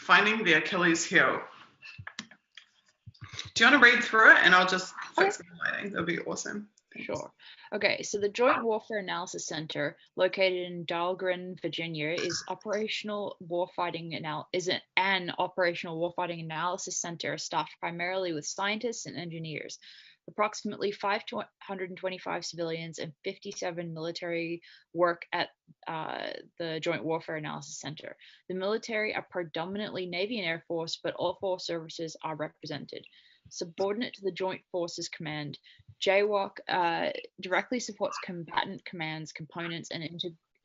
Finding the Achilles heel. Do you want to read through it and I'll just fix my lighting? That'd be awesome. Thanks. Sure. Okay, so the Joint Warfare Analysis Center, located in Dahlgren, Virginia, is an operational warfighting analysis center staffed primarily with scientists and engineers. Approximately 525 civilians and 57 military work at the Joint Warfare Analysis Center. The military are predominantly Navy and Air Force, but all four services are represented. Subordinate to the Joint Forces Command, JWOC directly supports combatant commands, components, and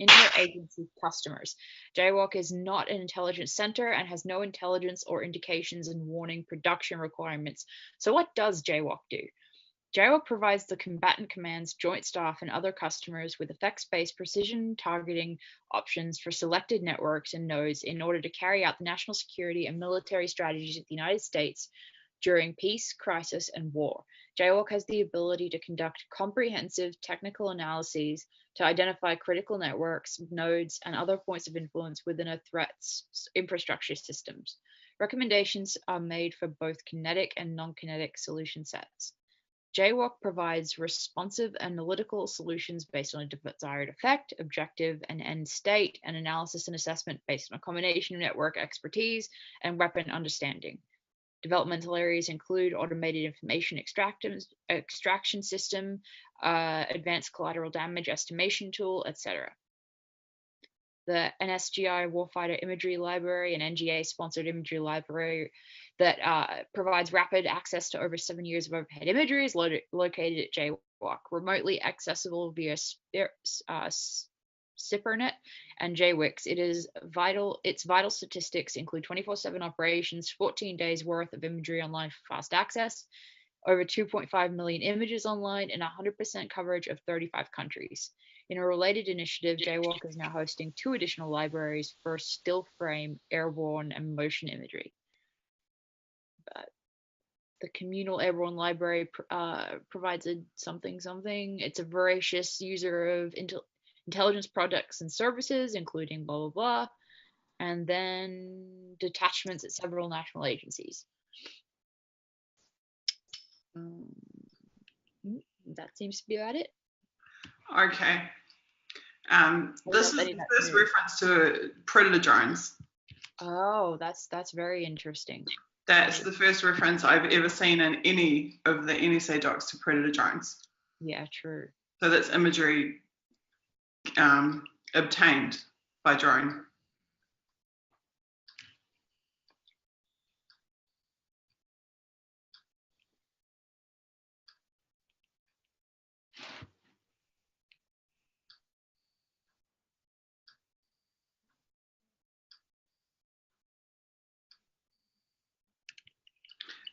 interagency customers. JWOC is not an intelligence center and has no intelligence or indications and warning production requirements. So what does JWOC do? JWOC provides the combatant commands, joint staff, and other customers with effects-based precision targeting options for selected networks and nodes in order to carry out the national security and military strategies of the United States during peace, crisis, and war. JWOC has the ability to conduct comprehensive technical analyses to identify critical networks, nodes, and other points of influence within a threat's infrastructure systems. Recommendations are made for both kinetic and non-kinetic solution sets. JWOC provides responsive analytical solutions based on a desired effect, objective, and end state, and analysis and assessment based on a combination of network expertise and weapon understanding. Developmental areas include automated information extraction system, advanced collateral damage estimation tool, etc. The NSGI Warfighter Imagery Library, an NGA-sponsored imagery library that provides rapid access to over 7 years of overhead imagery, is located at JWOC, remotely accessible via SIPRNet and JWICS. Its vital statistics include 24/7 operations, 14 days worth of imagery online for fast access, over 2.5 million images online, and 100% coverage of 35 countries. In a related initiative, JWOC is now hosting 2 additional libraries for still frame, airborne, and motion imagery. But the Communal Airborne Library provides a something. It's a voracious user of intelligence products and services, including blah, blah, blah, and then detachments at several national agencies. That seems to be about it. Okay. This is the first reference to predator drones. Oh, that's very interesting. That's the first reference I've ever seen in any of the NSA docs to predator drones. Yeah, true. So that's imagery obtained by drone.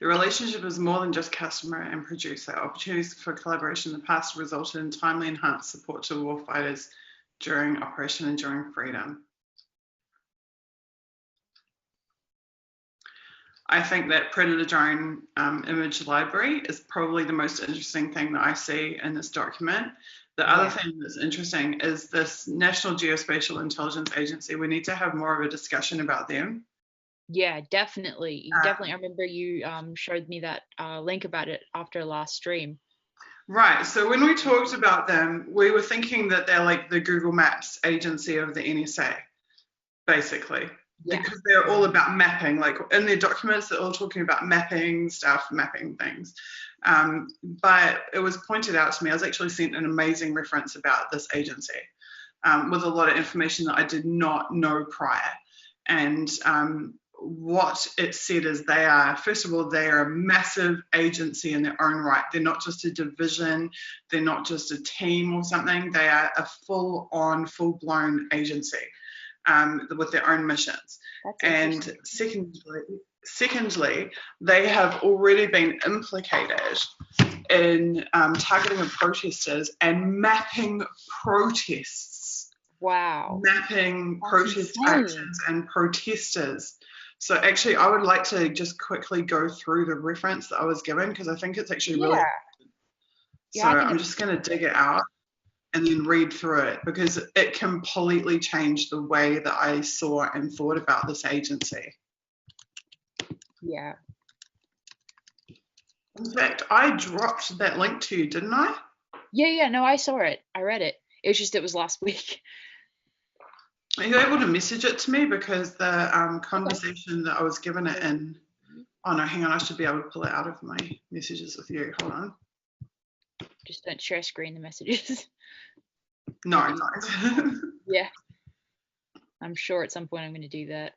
The relationship is more than just customer and producer. Opportunities for collaboration in the past resulted in timely enhanced support to warfighters during Operation Enduring Freedom. I think that Predator Drone image library is probably the most interesting thing that I see in this document. The other thing that's interesting is this National Geospatial Intelligence Agency. We need to have more of a discussion about them. Yeah, definitely. I remember you showed me that link about it after last stream. Right. So when we talked about them, we were thinking that they're like the Google Maps agency of the NSA, basically. Yeah. Because they're all about mapping. Like in their documents, they're all talking about mapping stuff, mapping things. But it was pointed out to me, I was actually sent an amazing reference about this agency with a lot of information that I did not know prior. And what it said is they are, first of all, they are a massive agency in their own right. They're not just a division, they're not just a team or something, they are a full-on, full-blown agency with their own missions. And secondly, they have already been implicated in targeting of protesters and mapping protests. Wow. Mapping protest actions and protesters. So actually, I would like to just quickly go through the reference that I was given because I think it's actually really important. So I'm just going to dig it out and then read through it because it completely changed the way that I saw and thought about this agency. Yeah. In fact, I dropped that link to you, didn't I? Yeah, no, I saw it. I read it. It was last week. Are you able to message it to me? Because the Okay. conversation that I was given it in. Oh no, hang on. I should be able to pull it out of my messages with you. Hold on. Just don't share screen the messages. No, I don't. Yeah. I'm sure at some point I'm going to do that.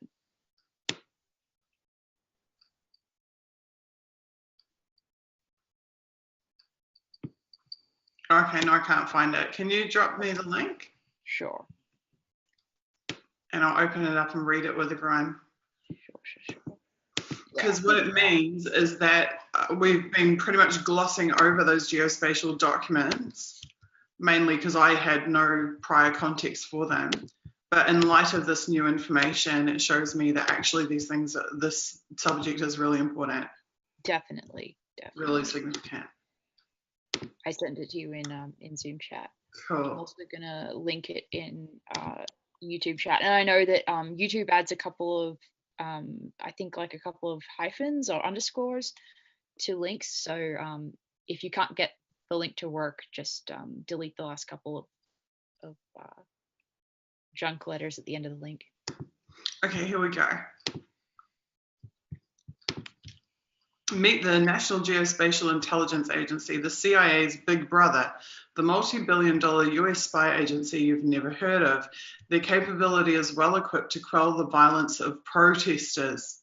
Okay, no, I can't find it. Can you drop me the link? Sure. And I'll open it up and read it with everyone. Sure. Because what it means is that we've been pretty much glossing over those geospatial documents, mainly because I had no prior context for them. But in light of this new information, it shows me that actually this subject is really important. Definitely. Really significant. I sent it to you in Zoom chat. Cool. I'm also gonna link it in YouTube chat, and I know that YouTube adds a couple of I think like a couple of hyphens or underscores to links. So if you can't get the link to work, just delete the last couple of junk letters at the end of the link. Okay, here we go. Meet the National Geospatial Intelligence Agency, the CIA's big brother, the multi-billion-dollar US spy agency you've never heard of. Their capability is well equipped to quell the violence of protesters,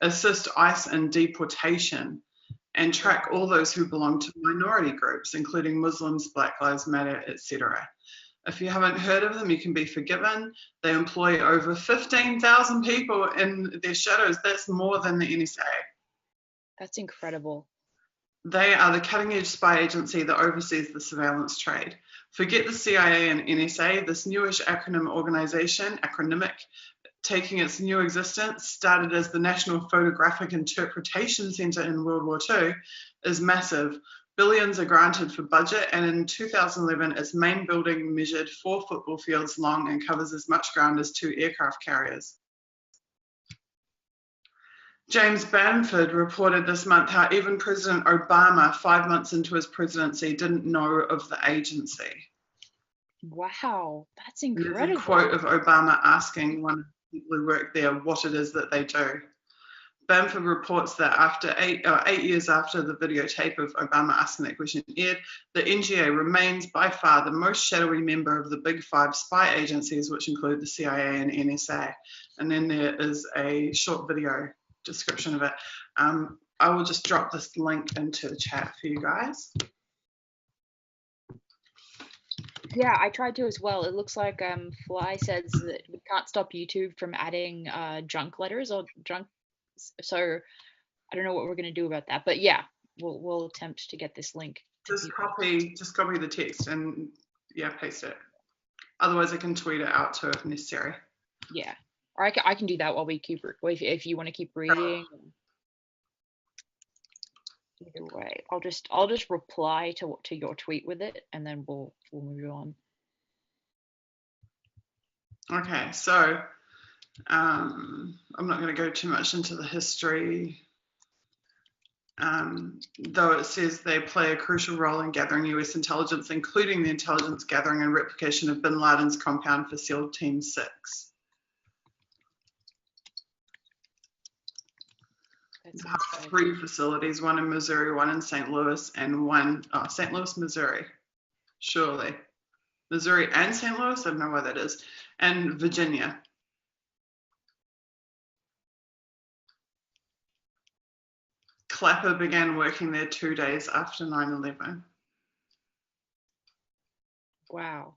assist ICE in deportation, and track all those who belong to minority groups, including Muslims, Black Lives Matter, etc. If you haven't heard of them, you can be forgiven. They employ over 15,000 people in their shadows. That's more than the NSA. That's incredible. They are the cutting-edge spy agency that oversees the surveillance trade. Forget the CIA and NSA. This newish acronymic, taking its new existence, started as the National Photographic Interpretation Center in World War II, is massive. Billions are granted for budget, and in 2011, its main building measured 4 football fields long and covers as much ground as 2 aircraft carriers. James Bamford reported this month how even President Obama, 5 months into his presidency, didn't know of the agency. Wow, that's incredible. There's a quote of Obama asking one of the people who work there what it is that they do. Bamford reports that after 8 years after the videotape of Obama asking that question aired, the NGA remains by far the most shadowy member of the big 5 spy agencies, which include the CIA and NSA. And then there is a short video description of it. I will just drop this link into the chat for you guys. Yeah, I tried to as well. It looks like Fly says that we can't stop YouTube from adding junk letters or junk. So I don't know what we're going to do about that. But yeah, we'll attempt to get this link. Just copy the text and paste it. Otherwise, I can tweet it out too if necessary. Yeah, or I can do that while we keep. If you want to keep reading. Either way, I'll just reply to your tweet with it, and then we'll move on. Okay, so I'm not going to go too much into the history, though it says they play a crucial role in gathering US intelligence, including the intelligence gathering and replication of bin Laden's compound for SEAL Team 6. They have 3 facilities, one in Missouri, one in St. Louis, and one St. Louis, Missouri. Surely. Missouri and St. Louis? I don't know why that is. And Virginia. Clapper began working there 2 days after 9/11. Wow.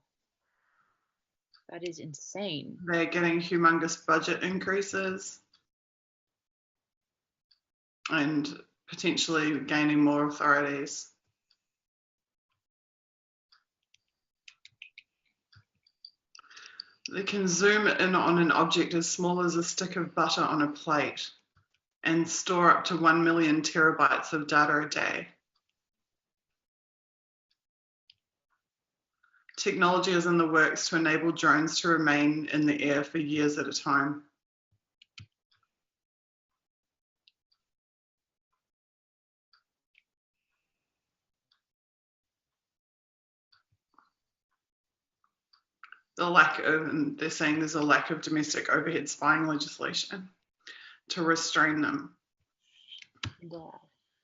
That is insane. They're getting humongous budget increases and potentially gaining more authorities. They can zoom in on an object as small as a stick of butter on a plate and store up to 1 million terabytes of data a day. Technology is in the works to enable drones to remain in the air for years at a time. and they're saying there's a lack of domestic overhead spying legislation to restrain them. Wow.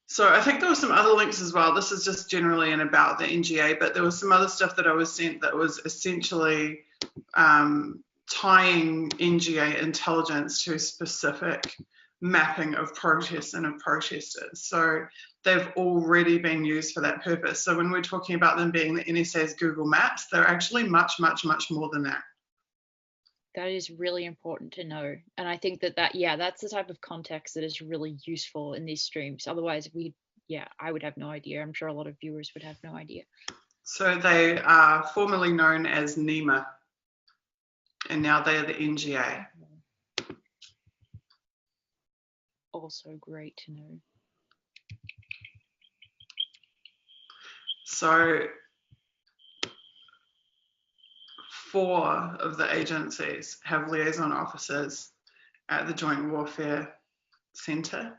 So I think there were some other links as well. This is just generally in about the NGA, but there was some other stuff that I was sent that was essentially tying NGA intelligence to specific mapping of protests and of protesters. So they've already been used for that purpose. So when we're talking about them being the NSA's Google Maps, they're actually much, much, much more than that. That is really important to know. And I think that's the type of context that is really useful in these streams. Otherwise, I would have no idea. I'm sure a lot of viewers would have no idea. So they are formerly known as NEMA, and now they are the NGA. Also great to know. So 4 of the agencies have liaison officers at the Joint Warfare Centre.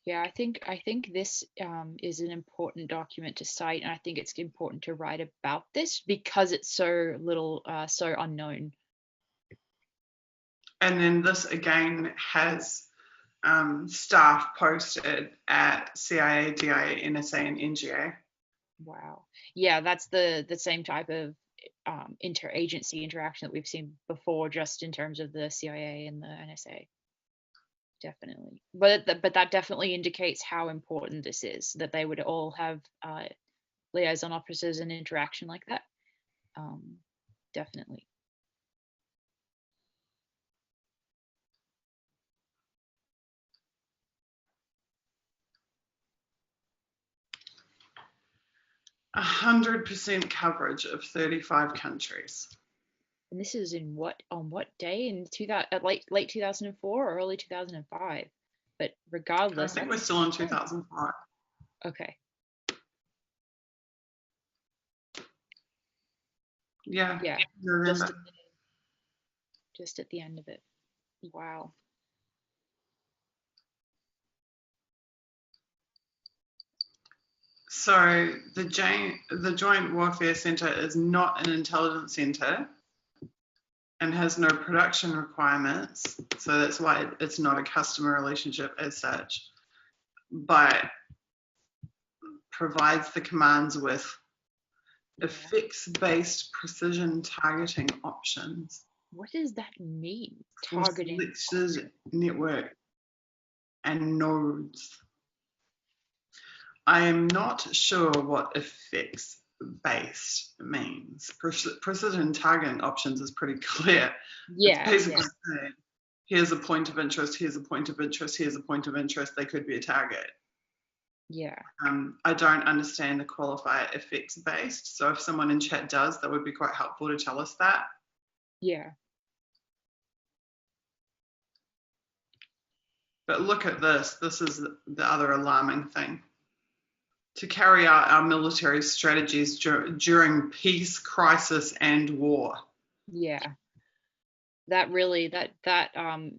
Yeah, I think this is an important document to cite, and I think it's important to write about this because it's so unknown. And then this again has staff posted at CIA, DIA, NSA, and NGA. Wow. Yeah, that's the same type of interagency interaction that we've seen before, just in terms of the CIA and the NSA. Definitely. But that definitely indicates how important this is, that they would all have liaison officers and interaction like that. Definitely. A 100% coverage of 35 countries. And this is on what day in late 2004 or early 2005? But regardless, I think we're still in 2005. Okay. Yeah. Just at the end of it. Wow. So the Joint Warfare Centre is not an intelligence centre and has no production requirements. So that's why it's not a customer relationship as such, but provides the commands with effects-based precision targeting options. What does that mean? Targeting selected network and nodes. I am not sure what effects-based means. Precision targeting options is pretty clear. Yeah. It's basically saying, here's a point of interest, here's a point of interest, here's a point of interest, they could be a target. Yeah. I don't understand the qualifier effects-based, so if someone in chat does, that would be quite helpful to tell us that. Yeah. But look at this. This is the other alarming thing. To carry out our military strategies during peace, crisis, and war. Yeah. That really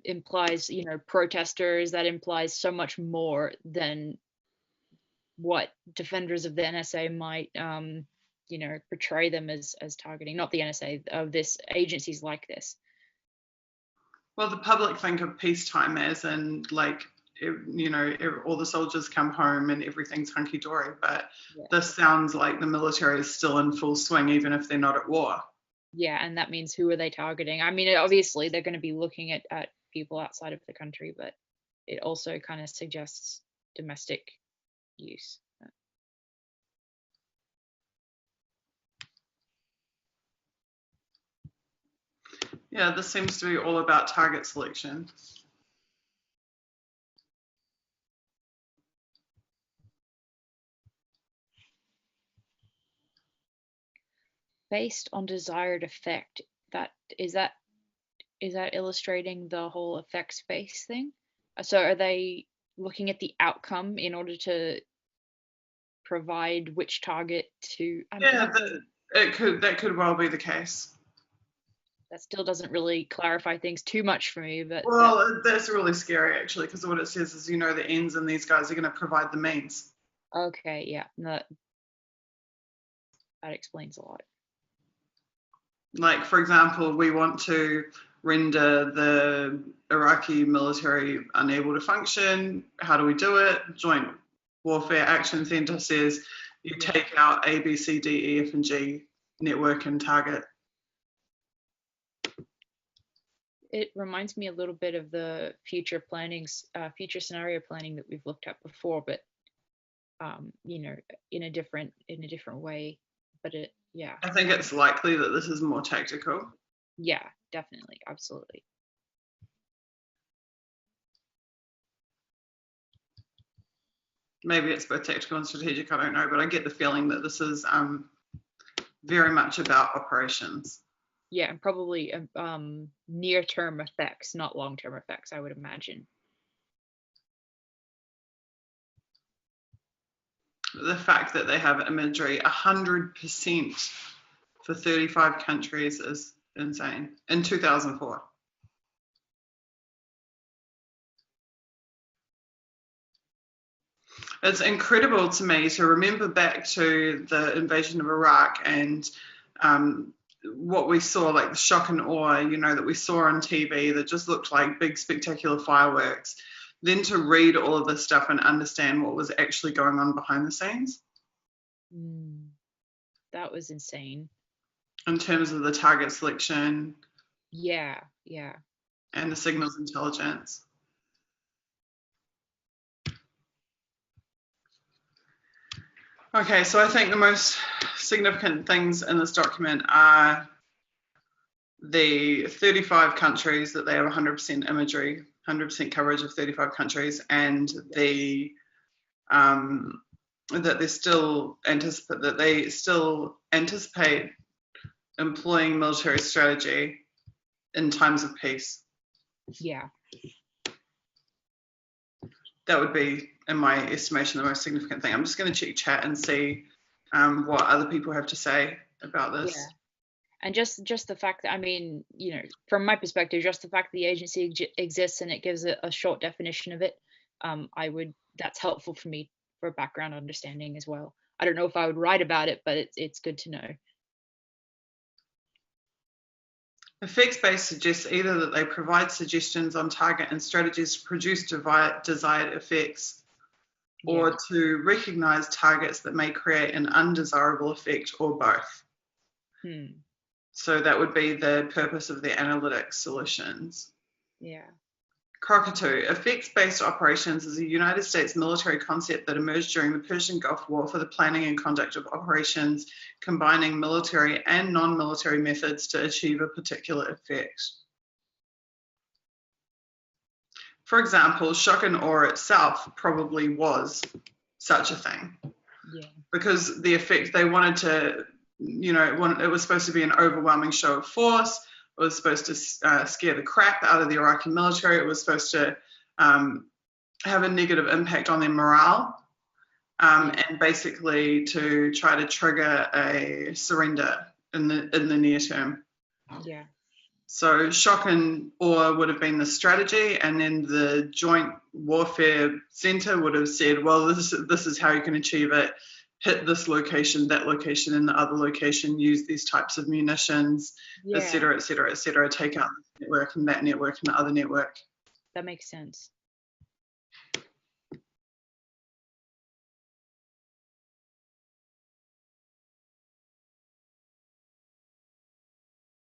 implies, protesters. That implies so much more than what defenders of the NSA might, portray them as targeting. Not the NSA, of this agencies like this. Well, the public think of peacetime as in all the soldiers come home and everything's hunky-dory, but this sounds like the military is still in full swing, even if they're not at war. Yeah, and that means who are they targeting? I mean, obviously they're going to be looking at people outside of the country, but it also kind of suggests domestic use. Yeah, this seems to be all about target selection. Based on desired effect, is that illustrating the whole effects-based thing? So are they looking at the outcome in order to provide which target to? That could well be the case. That still doesn't really clarify things too much for me, but that's really scary actually, because what it says is, the ends, and these guys are going to provide the means. Okay, yeah, no, that explains a lot. Like, for example, we want to render the Iraqi military unable to function. How do we do it? Joint Warfare Action Center says you take out A, B, C, D, E, F, and G network and target. It reminds me a little bit of the future scenario planning that we've looked at before, but in a different way. But I think it's likely that this is more tactical. Yeah, definitely, absolutely. Maybe it's both tactical and strategic, I don't know, but I get the feeling that this is very much about operations. Yeah, and probably near-term effects, not long-term effects, I would imagine. The fact that they have imagery 100% for 35 countries is insane in 2004. It's incredible to me to remember back to the invasion of Iraq and what we saw, like the shock and awe, that we saw on TV that just looked like big spectacular fireworks. Then to read all of this stuff and understand what was actually going on behind the scenes. That was insane. In terms of the target selection. Yeah. And the signals intelligence. Okay, so I think the most significant things in this document are the 35 countries that they have 100% imagery, 100% coverage of 35 countries, and that they still anticipate employing military strategy in times of peace. Yeah. That would be, in my estimation, the most significant thing. I'm just going to check chat and see what other people have to say about this. Yeah. And just the fact that, from my perspective, just the fact that the agency exists and it gives a short definition of it, that's helpful for me for background understanding as well. I don't know if I would write about it, but it's good to know. Effects-based suggests either that they provide suggestions on target and strategies to produce desired effects, or to recognize targets that may create an undesirable effect, or both. So that would be the purpose of the analytics solutions. Yeah. Cockatoo. Effects-based operations is a United States military concept that emerged during the Persian Gulf War for the planning and conduct of operations, combining military and non-military methods to achieve a particular effect. For example, shock and awe itself probably was such a thing. Yeah. Because the effect they wanted to, it was supposed to be an overwhelming show of force. It was supposed to scare the crap out of the Iraqi military. It was supposed to have a negative impact on their morale, and basically to try to trigger a surrender in the near term. Yeah. So shock and awe would have been the strategy, and then the Joint Warfare Center would have said, well, this is how you can achieve it. Hit this location, that location, and the other location, use these types of munitions, et cetera, et cetera, et cetera, take out this network and that network and the other network. That makes sense.